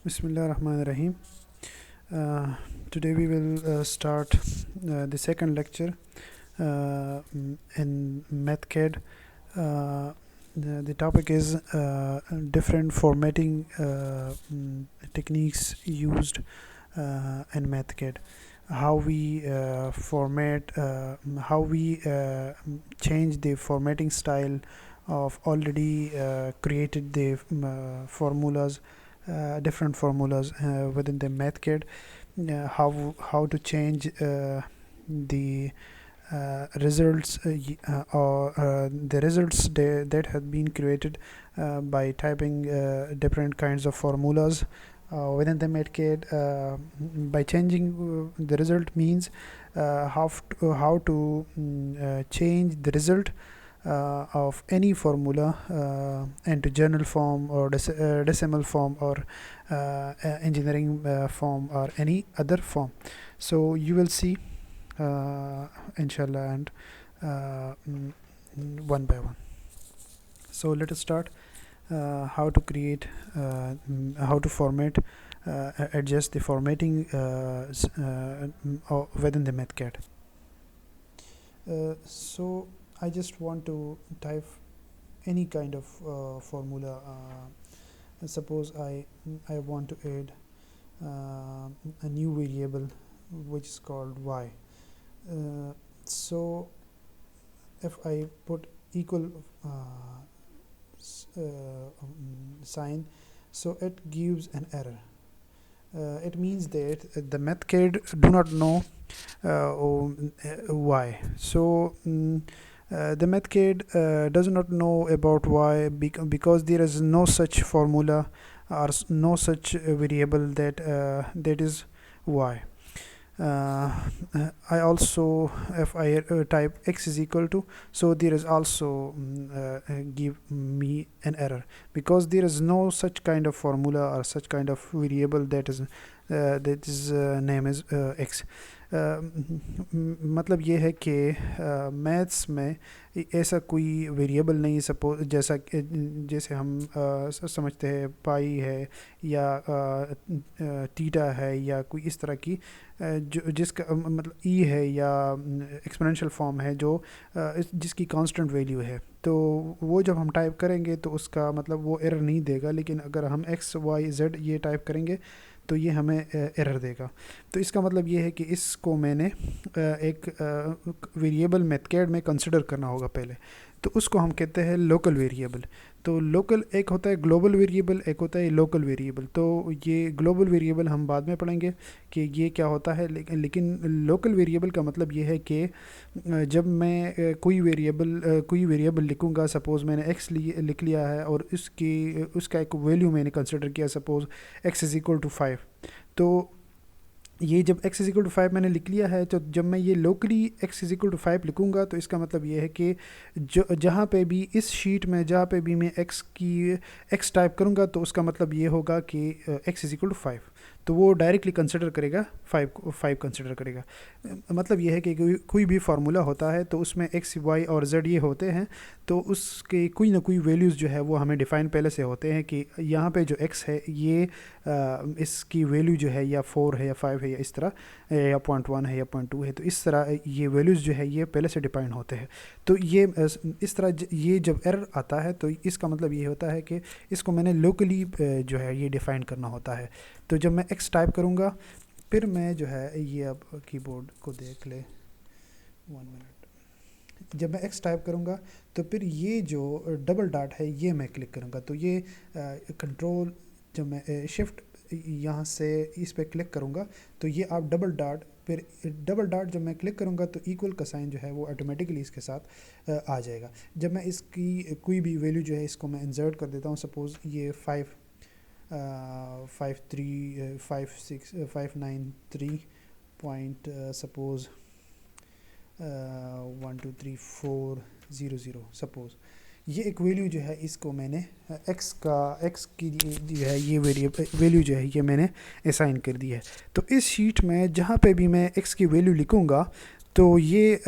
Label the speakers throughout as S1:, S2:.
S1: Bismillahirrahmanirrahim. Today we will start the second lecture in MathCAD. The topic is different formatting techniques used in MathCAD. How we format, how we change the formatting style of already created the formulas, different formulas within the MathCAD. How to change the results or the results that have been created by typing different kinds of formulas within the MathCAD. By changing the result means how to change the result of any formula into journal form or decimal form or engineering form or any other form. So you will see inshallah, and one by one. So let us start how to create how to format adjust the formatting within the MathCAD. So I just want to type any kind of formula. Suppose I want to add a new variable which is called y. So if I put equal sign, so it gives an error. It means that the MathCAD do not know why. So the MathCAD does not know about why because there is no such formula or no such variable that is y. I also, if I type x is equal to, so there is also give me an error because there is no such kind of formula or such kind of variable that is name is x. मतलब ये है कि maths में ऐसा कोई variable नहीं, suppose जैसे हम समझते हैं पाई है या थीटा है या कोई इस तरह की जो जिसका मतलब ई है या एक्सपोनेंशियल फॉर्म है जो जिसकी कांस्टेंट वैल्यू है, तो वो जब हम टाइप करेंगे तो उसका मतलब वो एरर नहीं देगा। लेकिन अगर हम एक्स वाई जेड ये टाइप करेंगे तो ये हमें एरर देगा। तो इसका मतलब ये है कि इसको मैंने एक वेरिएबल मैथकैड में कंसिडर करना होगा पहले, तो उसको हम कहते हैं लोकल वेरिएबल। तो लोकल एक होता है ग्लोबल वेरिएबल, एक होता है लोकल वेरिएबल। तो ये ग्लोबल वेरिएबल हम बाद में पढ़ेंगे कि ये क्या होता है, लेकिन लोकल वेरिएबल का मतलब ये है कि जब मैं कोई वेरिएबल लिखूंगा, सपोज़ मैंने एक्स लिख लिया है और उसका एक वैल्यू मैंने कंसिडर किया, suppose X is equal to 5। तो ये जब x इज इक्वल टू 5 मैंने लिख लिया है, तो जब मैं ये locally x is equal to 5 लिखूंगा तो इसका मतलब ये है कि जहाँ पे भी इस शीट में जहाँ पे भी मैं x टाइप करूँगा तो उसका मतलब ये होगा कि x इज इक्वल टू 5। तो वो डायरेक्टली कंसिडर करेगा 5 कंसिडर करेगा। मतलब ये है कि कोई भी फार्मूला होता है तो उसमें x y और z ये होते हैं, तो उसके कोई ना कोई वैल्यूज़ जो है वो हमें डिफ़ाइन पहले से होते हैं कि यहाँ पे जो x है ये इसकी वैल्यू जो है या 4 है या 5 है या इस तरह, या 0.1 है या 0.2 है। तो इस तरह ये वैल्यूज़ जो है ये पहले से डिफाइन होते हैं। तो ये इस तरह ये जब एरर आता है तो इसका मतलब ये होता है कि इसको मैंने लोकली जो है ये डिफ़ाइन करना होता है। तो जब मैं x टाइप करूँगा, फिर मैं जो है ये अब कीबोर्ड को देख ले 1 मिनट, जब मैं x टाइप करूँगा तो फिर ये जो डबल डॉट है ये मैं क्लिक करूँगा। तो ये कंट्रोल जब मैं शिफ्ट यहाँ से इस पर क्लिक करूँगा तो ये आप डबल डॉट, फिर डबल डॉट जब मैं क्लिक करूँगा तो इक्वल का साइन जो है वो ऑटोमेटिकली इसके साथ आ जाएगा। जब मैं इसकी कोई भी वैल्यू जो है इसको मैं इंसर्ट कर देता हूँ, सपोज़ ये 593 पॉइंट सपोज़ 12340 सपोज़ ये एक वैल्यू जो है इसको मैंने x की जो है ये वैल्यू जो है ये मैंने असाइन कर दी है। तो इस शीट में जहाँ पे भी मैं x की वैल्यू लिखूँगा तो ये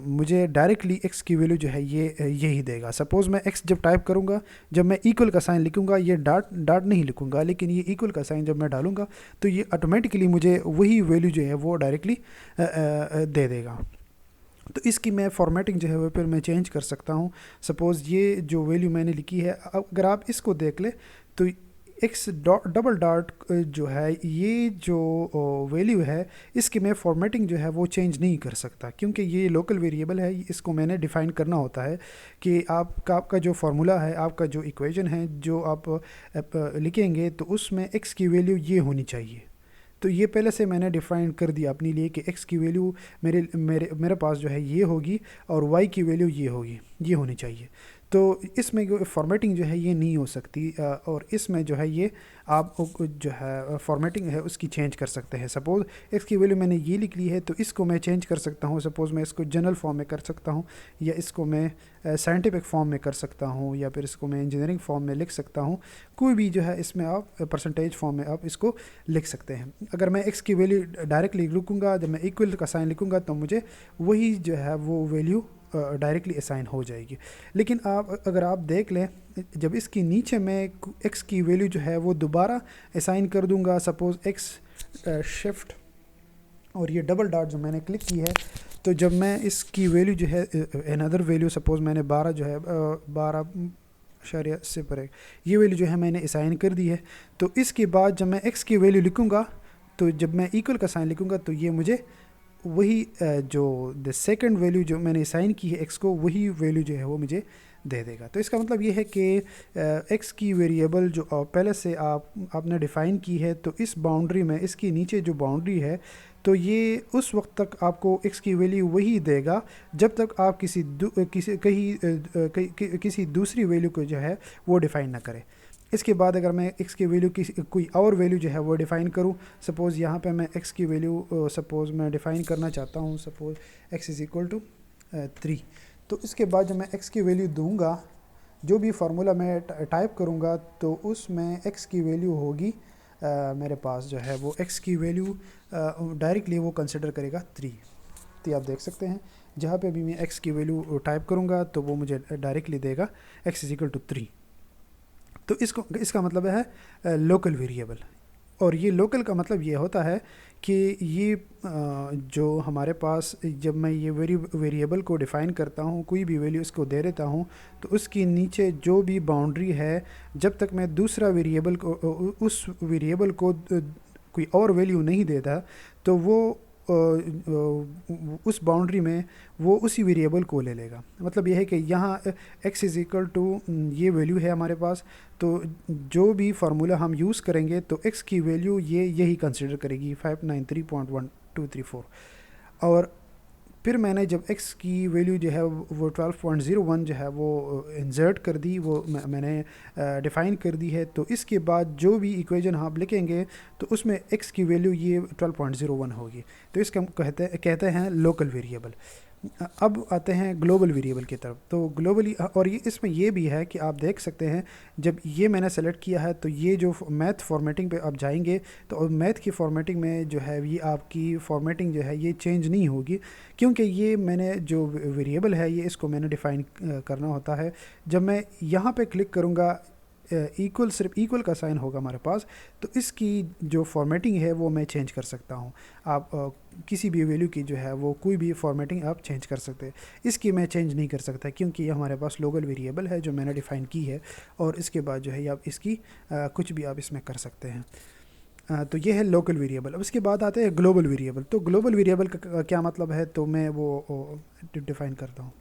S1: मुझे डायरेक्टली x की वैल्यू जो है ये यही देगा। सपोज़ मैं x जब टाइप करूँगा, जब मैं इक्वल का साइन लिखूँगा, ये डॉट डॉट नहीं लिखूँगा, लेकिन ये इक्वल का साइन जब मैं डालूँगा तो ये ऑटोमेटिकली मुझे वही वैल्यू जो है वो डायरेक्टली दे देगा। तो इसकी मैं फॉर्मेटिंग जो है वो फिर मैं चेंज कर सकता हूँ। सपोज़ ये जो वैल्यू मैंने लिखी है, अगर आप इसको देख ले तो एक्स डॉट डबल डॉट जो है ये जो वैल्यू है, इसकी मैं फॉर्मेटिंग जो है वो चेंज नहीं कर सकता, क्योंकि ये लोकल वेरिएबल है। इसको मैंने डिफ़ाइन करना होता है कि आपका जो फार्मूला है, आपका जो इक्वेशन है जो आप लिखेंगे, तो उसमें एक्स की वैल्यू ये होनी चाहिए। तो ये पहले से मैंने डिफ़ाइन कर दिया अपने लिए कि x की वैल्यू मेरे पास जो है ये होगी और y की वैल्यू ये होगी, ये होनी चाहिए। तो इसमें फॉर्मेटिंग जो है ये नहीं हो सकती, और इसमें जो है ये आप जो है फॉर्मेटिंग है उसकी चेंज कर सकते हैं। सपोज़ x की वैल्यू मैंने ये लिख ली है, तो इसको मैं चेंज कर सकता हूँ। सपोज़ मैं इसको जनरल फॉर्म में कर सकता हूँ, या इसको मैं साइंटिफिक फॉर्म में कर सकता हूँ, या फिर इसको मैं इंजीनियरिंग फॉर्म में लिख सकता हूँ। कोई भी जो है इसमें आप परसेंटेज फॉर्म में आप इसको लिख सकते हैं। अगर मैं x की वैल्यू डायरेक्टली लिखूँगा, जब मैं इक्वल का साइन लिखूँगा, तो मुझे वही जो है वो वैल्यू डायरेक्टली असाइन हो जाएगी। लेकिन अगर आप देख लें, जब इसके नीचे मैं x की वैल्यू जो है वो दोबारा असाइन कर दूंगा, सपोज़ x शिफ्ट और ये डबल डॉट जो मैंने क्लिक की है, तो जब मैं इसकी वैल्यू जो है अनदर वैल्यू, सपोज़ मैंने 12 जो है 12 पर ये वैल्यू जो है मैंने असाइन कर दी है, तो इसके बाद जब मैं x की वैल्यू लिखूँगा, तो जब मैं इक्वल का साइन लिखूँगा, तो ये मुझे वही जो द सेकंड वैल्यू जो मैंने असाइन की है x को, वही वैल्यू जो है वो मुझे दे देगा। तो इसका मतलब ये है कि x की वेरिएबल जो पहले से आपने डिफ़ाइन की है, तो इस बाउंड्री में इसके नीचे जो बाउंड्री है, तो ये उस वक्त तक आपको x की वैल्यू वही देगा जब तक आप किसी दूसरी वैल्यू को जो है वो डिफ़ाइन ना करें। इसके बाद अगर मैं x की वैल्यू कोई और वैल्यू जो है वो डिफ़ाइन करूँ, सपोज़ यहाँ पे मैं x की वैल्यू सपोज़ मैं डिफ़ाइन करना चाहता हूँ, suppose x is equal to 3। तो इसके बाद जब मैं x की वैल्यू दूंगा, जो भी फार्मूला मैं टाइप करूँगा, तो उसमें x की वैल्यू होगी मेरे पास जो है वो x की वैल्यू डायरेक्टली वो कंसिडर करेगा 3। तो आप देख सकते हैं जहाँ पे भी मैं x की वैल्यू टाइप करूँगा तो वो मुझे डायरेक्टली देगा x इज़ इक्वल टू 3। तो इसका मतलब है लोकल वेरिएबल। और ये लोकल का मतलब ये होता है कि ये जो हमारे पास, जब मैं ये वेरिएबल को डिफ़ाइन करता हूँ, कोई भी वैल्यू इसको दे देता हूँ, तो उसके नीचे जो भी बाउंड्री है, जब तक मैं दूसरा वेरिएबल को उस वेरिएबल को कोई और वैल्यू नहीं देता, तो वो उस बाउंड्री में वो उसी वेरिएबल को ले लेगा। मतलब यह है कि यहाँ x इज़ इक्वल टू ये वैल्यू है हमारे पास, तो जो भी फार्मूला हम यूज़ करेंगे तो x की वैल्यू यही कंसिडर करेगी 593.1234। और फिर मैंने जब x की वैल्यू जो है वो 12.01 जो है वो इंसर्ट कर दी, वो मैंने डिफ़ाइन कर दी है, तो इसके बाद जो भी इक्वेशन आप लिखेंगे तो उसमें x की वैल्यू ये 12.01 होगी। तो इसका कहते हैं लोकल वेरिएबल। अब आते हैं ग्लोबल वेरिएबल की तरफ। तो ग्लोबली, और ये इसमें ये भी है कि आप देख सकते हैं जब ये मैंने सेलेक्ट किया है, तो ये जो मैथ फॉर्मेटिंग पे आप जाएंगे, तो मैथ की फॉर्मेटिंग में जो है ये आपकी फॉर्मेटिंग जो है ये चेंज नहीं होगी, क्योंकि ये मैंने जो वेरिएबल है ये इसको मैंने डिफ़ाइन करना होता है। जब मैं यहाँ पे क्लिक करूँगा, सिर्फ इक्वल का साइन होगा हमारे पास, तो इसकी जो फॉर्मेटिंग है वो मैं चेंज कर सकता हूँ। आप किसी भी वैल्यू की जो है वो कोई भी फॉर्मेटिंग आप चेंज कर सकते हैं। इसकी मैं चेंज नहीं कर सकता, क्योंकि ये हमारे पास लोकल वेरिएबल है जो मैंने डिफ़ाइन की है, और इसके बाद जो है आप इसकी कुछ भी आप इसमें कर सकते हैं। तो ये है लोकल वेरिएबल। अब इसके बाद आते हैं ग्लोबल वेरिएबल। तो ग्लोबल वेरिएबल का क्या मतलब है, तो मैं वो डिफ़ाइन करता हूँ।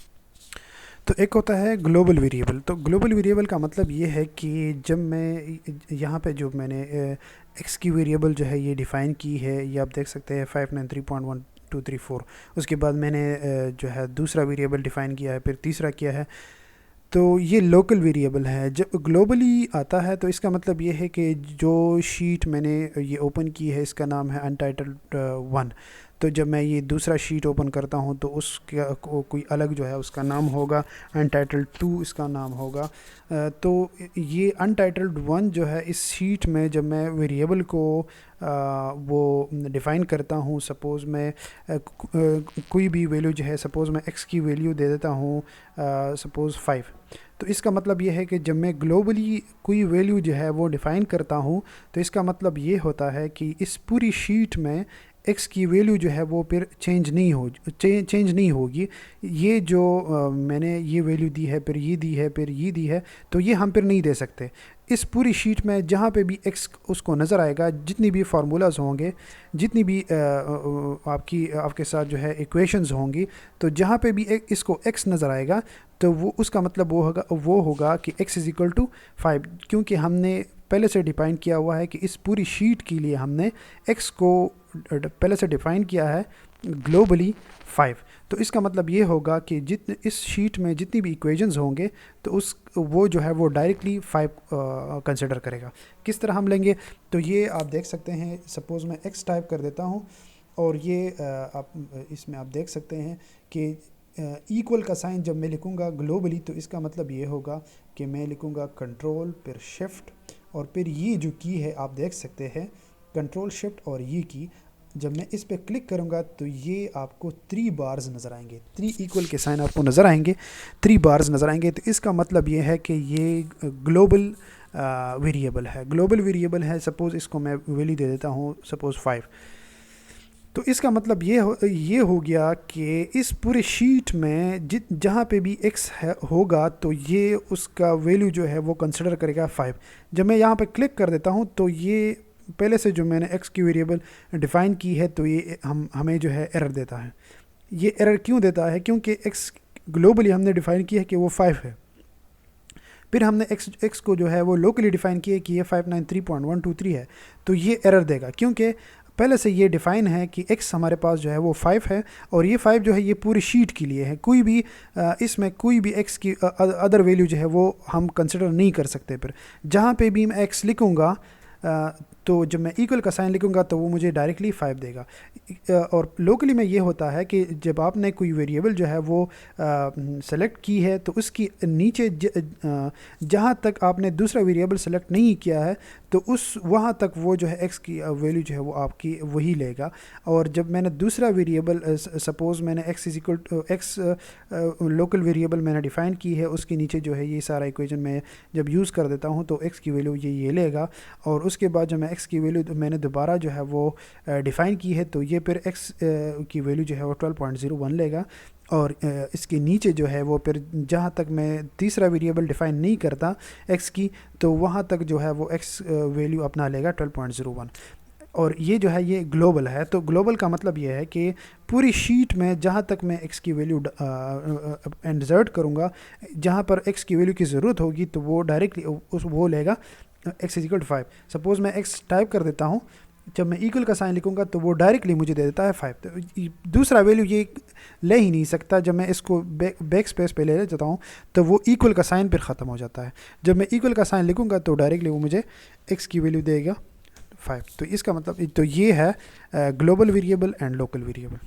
S1: तो एक होता है ग्लोबल वेरिएबल। तो ग्लोबल वेरिएबल का मतलब ये है कि जब मैं यहाँ पे जो मैंने x की वेरिएबल जो है ये डिफ़ाइन की है, ये आप देख सकते हैं 593.1234। उसके बाद मैंने जो है दूसरा वेरिएबल डिफ़ाइन किया है, फिर तीसरा किया है, तो ये लोकल वेरिएबल है। जब ग्लोबली आता है तो इसका मतलब ये है कि जो शीट मैंने ये ओपन की है इसका नाम है अनटाइटल्ड 1। तो जब मैं ये दूसरा शीट ओपन करता हूँ तो उसका कोई अलग जो है उसका नाम होगा, अनटाइटल्ड 2 इसका नाम होगा। तो ये अनटाइटल्ड 1 जो है इस शीट में जब मैं वेरिएबल को वो डिफ़ाइन करता हूँ, सपोज़ मैं कोई भी वैल्यू जो है, सपोज़ मैं x की वैल्यू दे देता हूँ सपोज़ 5, तो इसका मतलब ये है कि जब मैं ग्लोबली कोई वैल्यू जो है वो डिफ़ाइन करता हूँ तो इसका मतलब ये होता है कि इस पूरी शीट में x की वैल्यू जो है वो फिर चेंज नहीं होगी। ये जो मैंने ये वैल्यू दी है, फिर ये दी है, फिर ये दी है, तो ये हम फिर नहीं दे सकते। इस पूरी शीट में जहाँ पे भी x उसको नज़र आएगा, जितनी भी फार्मूलाज होंगे, जितनी भी आपके साथ जो है इक्वेशंस होंगी, तो जहाँ पे भी इसको x नज़र आएगा तो वो उसका मतलब वो होगा कि x इज़ इक्वल टू 5, क्योंकि हमने पहले से डिफ़ाइन किया हुआ है कि इस पूरी शीट के लिए हमने x को पहले से डिफ़ाइन किया है ग्लोबली 5। तो इसका मतलब ये होगा कि इस शीट में जितनी भी इक्वेशंस होंगे तो वो जो है वो डायरेक्टली 5 कंसिडर करेगा। किस तरह हम लेंगे, तो ये आप देख सकते हैं। सपोज़ मैं x टाइप कर देता हूँ और ये इसमें आप देख सकते हैं कि इक्वल का साइन जब मैं लिखूँगा ग्लोबली तो इसका मतलब ये होगा कि मैं लिखूँगा कंट्रोल फिर शिफ्ट और फिर ये जो की है आप देख सकते हैं कंट्रोल शिफ्ट और ये की, जब मैं इस पर क्लिक करूँगा तो ये आपको 3 बार्स नज़र आएंगे, 3 इक्वल के साइन आपको नज़र आएंगे, 3 बार्स नज़र आएंगे। तो इसका मतलब ये है कि ये ग्लोबल वेरिएबल है, ग्लोबल वेरिएबल है। सपोज़ इसको मैं वैल्यू दे देता हूँ सपोज़ 5, तो इसका मतलब ये हो गया कि इस पूरे शीट में जहाँ पे भी x होगा तो ये उसका वैल्यू जो है वो कंसिडर करेगा 5। जब मैं यहाँ पे क्लिक कर देता हूँ तो ये पहले से जो मैंने x की वेरिएबल डिफ़ाइन की है तो ये हमें जो है एरर देता है। ये एरर क्यों देता है, क्योंकि x ग्लोबली हमने डिफ़ाइन किया है कि वो 5 है, फिर हमने x को जो है वो लोकली डिफ़ाइन किया कि ये 593.123 है, तो ये एरर देगा क्योंकि पहले से ये डिफ़ाइन है कि x हमारे पास जो है वो 5 है और ये 5 जो है ये पूरी शीट के लिए है। कोई भी इसमें कोई भी x की अदर वैल्यू जो है वो हम कंसिडर नहीं कर सकते। फिर जहाँ पे भी मैं x लिखूँगा तो जब मैं इक्वल का साइन लिखूँगा तो वो मुझे डायरेक्टली 5 देगा। और लोकली में ये होता है कि जब आपने कोई वेरिएबल जो है वो सेलेक्ट की है तो उसकी नीचे जहाँ तक आपने दूसरा वेरिएबल सेलेक्ट नहीं किया है तो वहाँ तक वो जो है x की वैल्यू जो है वो आपकी वही लेगा। और जब मैंने दूसरा वेरिएबल सपोज़ मैंने x is equal to x local variable मैंने डिफ़ाइन की है, उसके नीचे जो है ये सारा इक्वेशन मैं जब यूज़ कर देता हूँ तो x की वैल्यू ये लेगा। और उसके बाद जब मैं x की वैल्यू मैंने दोबारा जो है वो डिफ़ाइन की है तो ये फिर x की वैल्यू जो है वो 12.01 लेगा। और इसके नीचे जो है वो फिर जहाँ तक मैं तीसरा वेरिएबल डिफ़ाइन नहीं करता x की तो वहाँ तक जो है वो x वैल्यू अपना लेगा 12.01। और ये जो है ये ग्लोबल है। तो ग्लोबल का मतलब ये है कि पूरी शीट में जहाँ तक मैं x की वैल्यू इंसर्ट करूँगा, जहाँ पर x की वैल्यू की ज़रूरत होगी तो वो डायरेक्टली वो लेगा x is equal to 5। Suppose मैं x टाइप कर देता हूँ, जब मैं इक्वल का साइन लिखूँगा तो वो डायरेक्टली मुझे दे देता है 5। तो दूसरा वैल्यू ये ले ही नहीं सकता। जब मैं इसको बैक स्पेस पे ले जाता हूँ तो वो इक्वल का साइन फिर ख़त्म हो जाता है। जब मैं इक्वल का साइन लिखूँगा तो डायरेक्टली वो मुझे x की वैल्यू देगा 5। तो इसका मतलब तो ये है global variable and local variable.